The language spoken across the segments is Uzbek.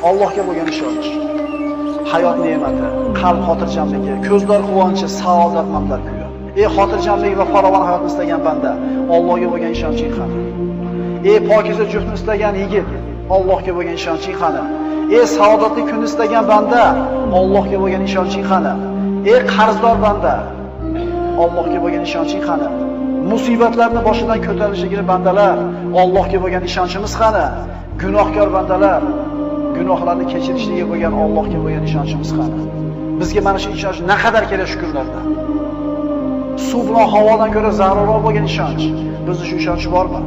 Allohga bo'lgan ishonch, hayot ne'mati, qalb xotirjamligi, ko'zlar quvonchi, saodat manzar kuyi. Ey xotirjamlik va farovon hayotni istagan banda, Allohga bo'lgan ishonching qani? Ey pokiza juftni istagan yigit, Allohga bo'lgan ishonching qani? Ey saodatli kunni istagan banda, Allohga bo'lgan ishonching qani? Ey qarzdor banda, Allohga bo'lgan ishonching qani? Musibatlarni boshidan ko'tarishligini bandalar, Allohga bo'lgan ishonchimiz qani? Gunohkor bandalar, gunohlarni kechirishligiga bo'lgan Allohga bo'lgan ishonchimiz qani? Bizga mana shu ishonch naqadar kerak shu kunlarda. Suv bilan havodan ko'ra zarurroq bo'lgan ishonch. Bizda shu ishonch bormi?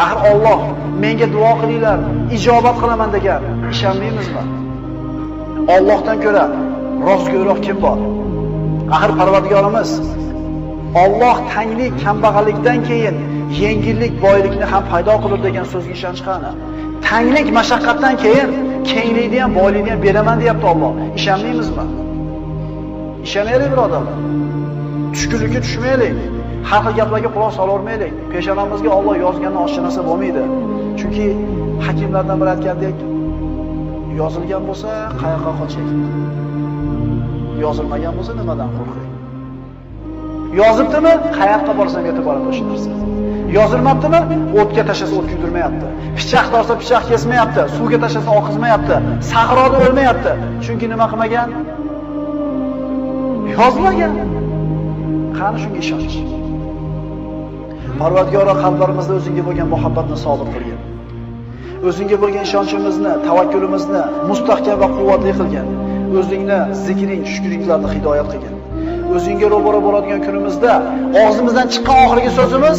Axir Alloh menga duo qilinglar, ijobat qilaman degan, ishonmaymizmi? Allohdan ko'ra rostgo'yroq kim bor? Axir Parvardigorimiz Alloh tanglik, kambag'allikdan keyin yengillik, boylikni ham paydo qilib degan so'zga ishonch qani? Tanglik, mashaqqatdan keyin kenglikni ham, boylikni ham beraman deyapti Alloh. Ishonmaymizmi? Ishonaylik birodarlar. Tushkunlikka tushmaylik. Har xil gaplarga quloq solavermaylik. Peshonamizga Alloh yozganini oshcha narsa bo'lmaydi. Chunki hakimlardan biri aytgandek, yozilgan bo'lsa qayoqqa qoching? Yozilmagan bo'lsa nimadan qo'rqing? Yozibdimi? Qayoqqa borsam yetib boradi o'sha narsa. Yozilmabdimi? O'tga tashlasa o't kuydirmayapti. Pichoq torsa pichoq kesmayapti. Suvga tashlasa oqizmayapti. Sahroda o'lmayapti. Chunki nima qilmagan? Yozmagan. Qani shunga ishonch. Parvardigor qalblarimizda o'zingga bo'lgan muhabbatni sobit qilgin. O'zingga bo'lgan ishonchimizni, tavakkulimizni mustahkam va quvvatli qilgin. O'zingni zikring, shukringlarni hidoyat qilgin. O'zingga ro'baro bo'ladigan kunimizda og'zimizdan chiqqan oxirgi so'zimiz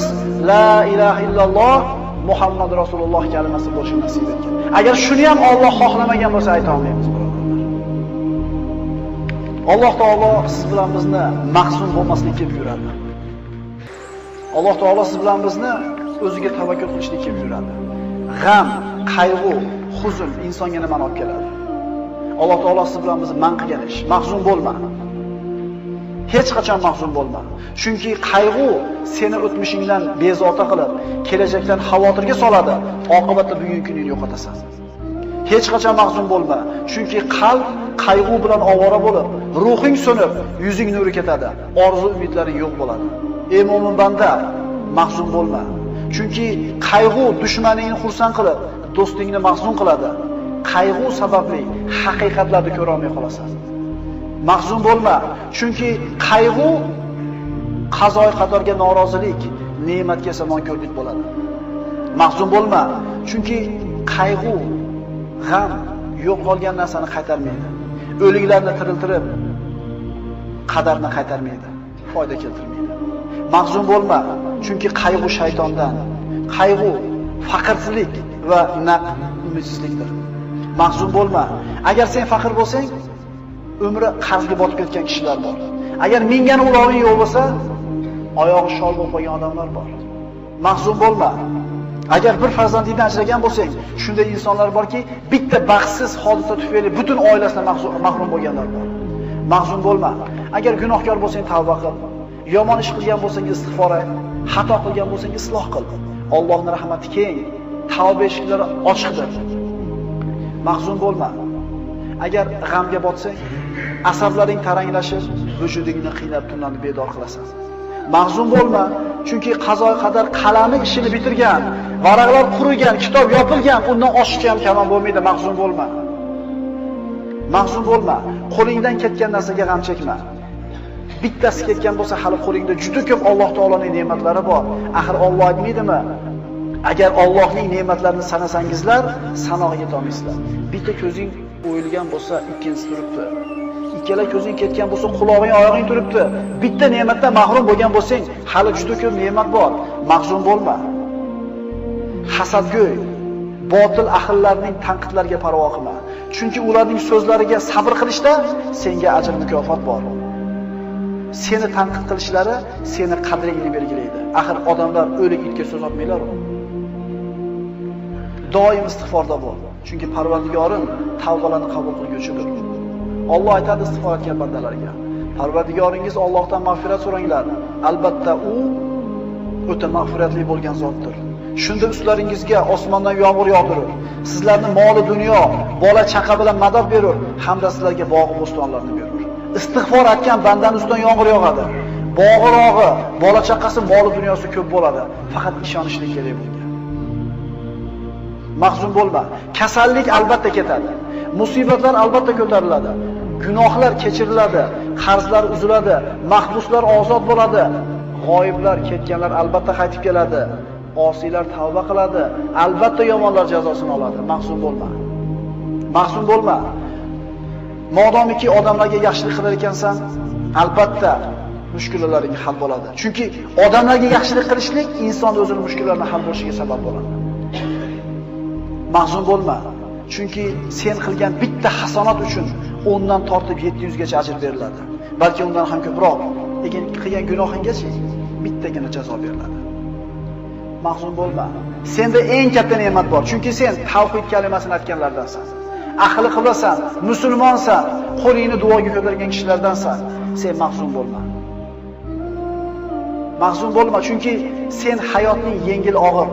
la ilaha illalloh Muhammad Rasululloh kalimasi bo'lishini nasib etgin. Agar shuni ham Alloh xohlamagan bo'lsa ayta olmaymiz birodarlar. Alloh taolo siz bilan bizni mahzun bo'lmaslikka buyuradi. Alloh taolo siz bilan bizni o'ziga tavakkul qilishlikka buyuradi. G'am, qayg'u, huzn insonga nimani olib keladi? Alloh taolo siz bilan bizni man qilgan ish. Mahzun bo'lma. Hech qachon mahzun bo'lma. Chunki qayg'u seni o'tmishingdan bezovta qilib, kelajakdan xavotirga soladi. Oqibatda bugungi kuningni yo'qotasan. Hech qachon mahzun bo'lma. Chunki qalb qayg'u bilan ovora bo'lib, ruhing so'nib, yuzing nuri ketadi. Orzu umidlaring yo'q bo'ladi. Ey mo'min banda, mahzun bo'lma. Chunki qayg'u dushmaningni xursand qilib, do'stingni mahzun qiladi. Qayg'u sababli haqiqatlarni ko'ra olmay qolasan. Mahzun bo'lma, chunki qayg'u qazoy qadorga norozilik, ne'matga samonko'rlik bo'ladi. Mahzun bo'lma, chunki qayg'u, g'am yo'q qolgan narsani qaytarmaydi. O'liklarni tiriltirib, qadarni qaytarmaydi, foyda keltirmaydi. Mahzun bo'lma, chunki qayg'u shaytondan, qayg'u faqirlik va umidsizlikdir. Mahzun bo'lma. Agar sen faqir bo'lsang, umri qarzga botib ketgan kishilar bor. Agar mingani uloving yo'q bo'lsa, oyog'i shol bo'lib qolgan odamlar bor. Mahzun bo'lma. Agar bir farzandingdan ajragan bo'lsang, shunday insonlar borki, bitta baxtsiz hodisa tufayli butun oilasidan mahrum bo'lganlar bor. Mahzun bo'lma. Agar gunohkor bo'lsang, tavba qil. Yomon ish qilgan bo'lsang, istig'for et. Xato qilgan bo'lsang, isloh qil. Allohning rahmati keng, tavba eshiklari ochiqdir. Mahzun bo'lma. Agar g'amga botsang, asablaring taranglashib, vujudingni qiynab tunlarni bedor qilasan. Mahzun bo'lma, chunki qazo qadar qalami ishini bitirgan, varaqlar qurigan, kitob yopilgan, undan oshiqcha ham kamon bo'lmaydi. Mahzun bo'lma. Mahzun bo'lma. Qo'lingdan ketgan narsaga g'am chekma. Bittasi ketgan bo'lsa, hali qo'lingda juda ko'p Alloh taoloning ne'matlari bor. Axir Alloh aytmaydimi? Agar Allohning ne'matlarini sanasangizlar, sanoqqa yeta olmaysizlar. Bitta ko'zing o'yilgan bo'lsa, ikkinchisi turibdi. Ikkala ko'zing ketgan bo'lsa, quloqing, oyog'ing turibdi. Bitta ne'matdan mahrum bo'lgan bo'lsang, hali juda ko'p ne'mat bor. Mahzun bo'lma. Hasadgo'y, botil ahillarning tanqidlariga parvo qilma. Chunki ularning so'zlariga sabr qilishda senga ajr mukofot bor. Seni tanqid qilishlari seni qadringni belgilaydi. Axir odamlar o'lik itga so'z otmaylar-ku. Doim istig'forda bo'l. Chunki Parvardigoring tavbalarni qabul qilguvchidir. Alloh aytadi istig'for etgan bandalarga: Parvardigoringiz Allohdan mag'firat so'ranglar. Albatta u o'ta mag'firatli bo'lgan zotdir. Shunda ustlaringizga osmondan yomg'ir yog'dirib, sizlarni moli dunyo, bola chaqa bilan madad berur, hamda sizlarga bog' bo'stonlarni berur. Istig'for etgan bandaning ustidan yomg'ir yog'adi. Bog'irog'i, bola chaqasi, moli dunyosi ko'p bo'ladi. Faqat ishonishlik kerak bunga. Mahzun bo'lma. Kasallik albatta ketadi. Musibatlar albatta ko'tariladi. Gunohlar kechiriladi, qarzlar uziladi, mahbuslar ozod bo'ladi. G'oyiblar, ketganlar albatta qaytib keladi. Osiylar tavba qiladi, albatta yomonlar jazosini oladi. Mahzun bo'lma. Mahzun bo'lma. Modomiki odamlarga yaxshilik qilar ekansan, albatta mushkullalaring hal bo'ladi. Chunki odamlarga yaxshilik qilishlik inson o'zining mushkullarini hal bo'lishiga sabab bo'ladi. Mahzun bo'lma. Chunki sen qilgan bitta hasonat uchun 10 dan tortib 700 gacha ajr beriladi. Balki undan ham ko'proq. Lekin qilgan gunohinggacha bittagina jazo beriladi. Mahzun bo'lma. Senda eng katta ne'mat bor. Chunki sen tavhid kalimasini aytganlardansan. Ahli qiblasan, musulmonsan, qo'lingni duoga ko'targan kishilardansan. Sen mahzun bo'lma. Mahzun bo'lma, chunki sen hayotning yengil og'ir,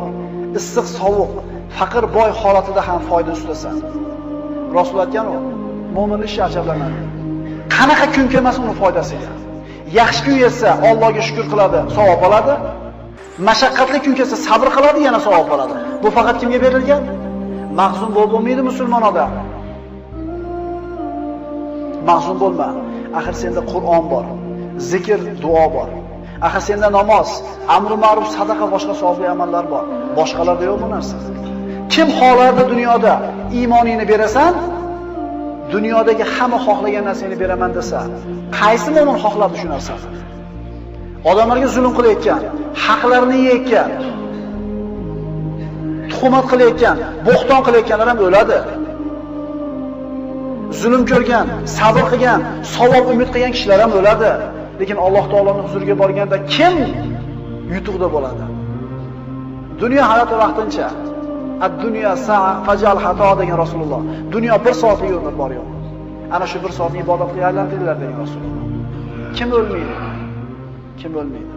issiq sovuq, faqir boy holatida ham foyda ustasan. Rasul aytgan-ku, mo'minlar ishi ajablanadi. Qanaqa kun kelmas uni foydasiga. Yaxshi kun kelsa Allohga shukr qiladi, savob oladi. Mashaqqatli kun kelsa sabr qiladi, yana savob oladi. Bu faqat kimga berilgan? Mahzun bo'lmaydi musulmon odam. Mahzun bo'lma. Axir senda Qur'on bor, zikr, duo bor. Axir senda namoz, amr ma'ruf, sadaqa, boshqa savobli amallar bor. Boshqalarda yo'q bu narsa. Kim xohlardi dunyoda iymoningni berasan, dunyodagi hamma xohlagan narsani beraman desa, qaysi mo'min xohladi shu narsani? Odamlarga zulm qilayotgan, haqlarini yeyotgan, tuhmat qilayotgan, bo'xton qilayotganlar ham o'ladi. Zulm ko'rgan, sabr qilgan, savob umid qilgan kishilar ham o'ladi. Lekin Alloh taoloning huzuriga borganda kim yutuqda bo'ladi? Dunyo hayoti vaqtincha. Ad-dunya sa'a fajal xato degan Rasululloh. Dunyo 1 soatlik umr bor yo'q. Ana shu 1 soatni ibodatga aylantiringlar degan Rasululloh. Kim o'lmaydi? Kim o'lmaydi?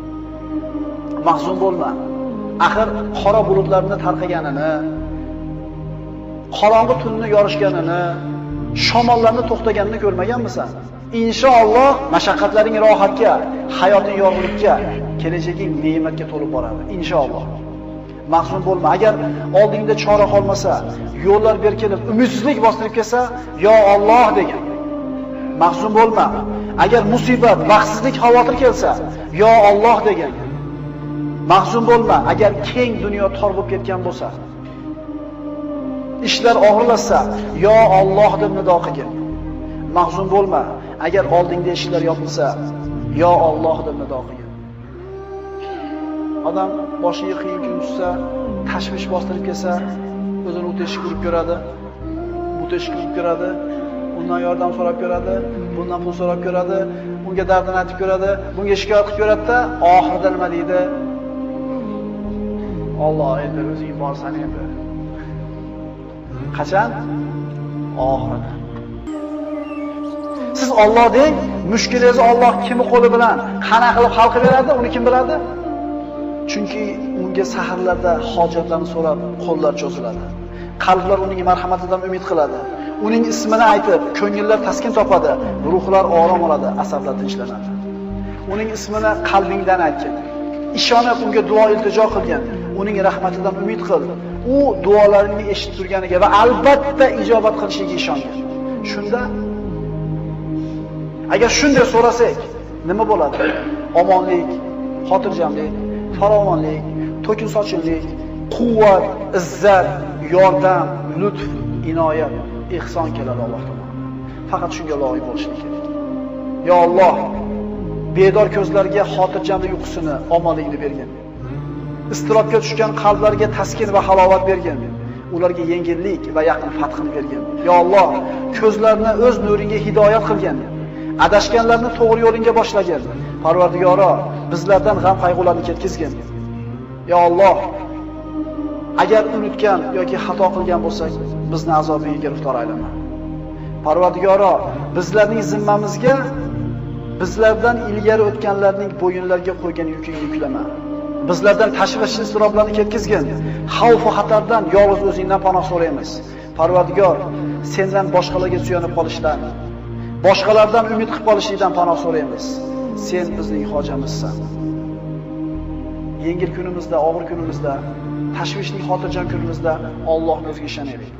Mahzun bo'lma. Axir qora bulutlarni tarqaganini, qorong'i tunni yorishganini, shamollarni to'xtaganini ko'rmaganmisan? Inshaalloh mashaqqatlaring rohatga, hayoting yorug'likka, kelajaging ne'matga to'lib boradi. Inshaalloh. Mahzun bo'lma. Agar oldingda chora qolmasa, yo'llar berkilib, umidsizlik bostirib kelsa, yo Alloh degan. Mahzun bo'lma. Agar musibat, baxtsizlik, xavotir kelsa, yo Alloh degan. Mahzun bo'lma. Agar keng dunyo tor bo'lib ketgan bo'lsa, ishlar og'irlashsa, yo Alloh deb nido qilgin. Mahzun bo'lma. Agar oldingda eshiklar yopilsa, yo Alloh deb nido qilgin. Odam boshiga qiyin kun tushsa, tashvish bostirib kelsa, o'zini o'tishga urib ko'radi, butishga urib ko'radi, undan yordam so'rab ko'radi, bundan pul so'rab ko'radi, unga dardini aytib ko'radi, bunga shikoyat qilib ko'radi-da, oxirida nima deydi? Alloh endi o'zing borsan endi. Qachon? Oxirida. Siz Alloh deng, mushkulingizni Alloh kimni qo'li bilan qana qilib hal qilib beradi, uni kim biladi? Chunki unga saharlarda hojatlarni so'rab qo'llar cho'ziladi. Qalblar uning marhamatidan umid qiladi. Uning ismini aytib, ko'ngillar taskin topadi, ruhlar orom oladi, asablar tinchlanadi. Uning ismini qalbingdan aytgin. Ishonib unga duo iltijo qilgin. Uning rahmatidan umid qil. U duolaringni eshitib turganiga va albatta ijobat qilishiga ishongin. Shunda agar shunday so'rasak, nima bo'ladi? Omonlik, xotirjamlik, farovonlik, to'kin sochinlik, quvvat, izzat, yordam, lutf, inoyat, ihson keladi Alloh tomonidan. Faqat shunga loyiq bo'lishlik kerak. Yo Alloh, bedor ko'zlarga xotirjamlik uyqusini, omonlikni bergin. Istirobga tushgan qalblarga taskin va halovat bergin. Ularga yengillik va yaqin fathini bergin. Yo Alloh, ko'zlarni o'z nuringga hidoyat qilgin. Adashganlarni to'g'ri yo'lingga boshlagin. Parvardigoro, bizlardan g'am qayg'ularni ketkizgin. Ya Alloh, agar unutgan yoki xato qilgan bo'lsak, bizni azobiga giriftor aylama. Parvardigoro, bizlarning zimmamizga bizlardan ilgari o'tganlarning bo'yinlariga qo'ygan yukingni yuklama. Bizlardan tashvish iztiroblarni ketkizgin. Xavf va xatardan yolg'iz o'zingdan panoh so'raymiz. Parvardigor, sendan boshqalarga suyanib qolishdan, boshqalardan umid qilib qolishdan panoh so'raymiz. Sen bizning hojamizsan. Yengil kunimizda, og'ir kunimizda, tashvishli xotirjam kunimizda Allohga o'ziga ishonaylik.